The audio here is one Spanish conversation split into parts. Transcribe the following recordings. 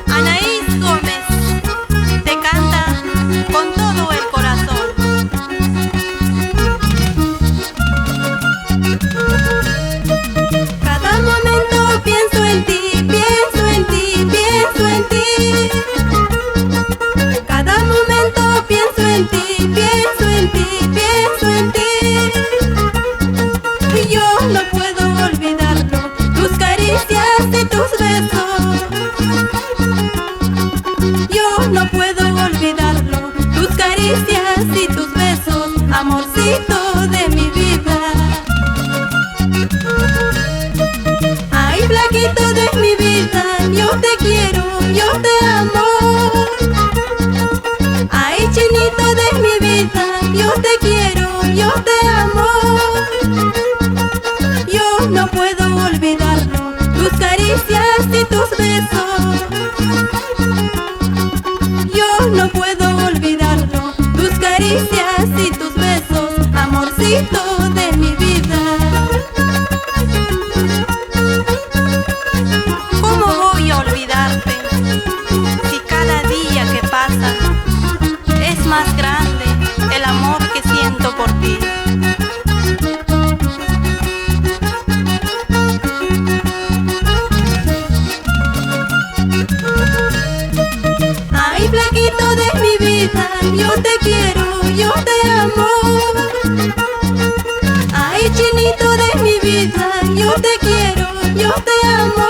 Anaís Gómez te canta con todo el corazón. Cada momento pienso en ti, pienso en ti, pienso en ti. Cada momento pienso en ti, pienso en ti, pienso en ti. Y yo no puedo olvidarlo, tus caricias y tus besos. Yo no puedo olvidarlo, tus caricias y tus besos, amorcito de mi vida. Ay, flaquito de mi vida, yo te quiero, yo te amo. Ay, chinito de mi vida, yo te quiero, yo te amo. Yo no puedo olvidarlo, tus caricias y tus besos. Yo no puedo olvidarlo, tus caricias y tus besos, amorcito de mi vida. ¿Cómo voy a olvidarte si cada día que pasa es más grande el amor que siento por ti? Ay, flaquito de mi vida, yo te quiero, yo te amo. Ay, chinito de mi vida, yo te quiero, yo te amo.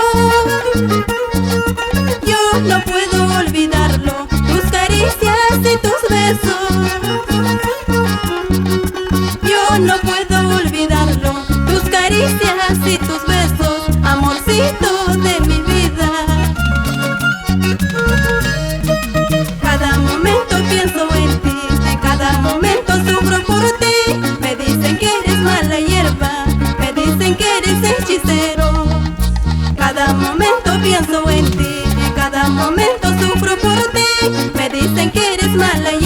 Yo no puedo olvidarlo, tus caricias y tus besos. Yo no puedo olvidarlo, tus caricias y tus besos, amorcito de mi vida. Cada momento pienso en ti, en cada momento sufro por ti. Me dicen que eres mala hierba, me dicen que eres hechicero. Cada momento pienso en ti, en cada momento sufro por ti. Me dicen que eres mala hierba.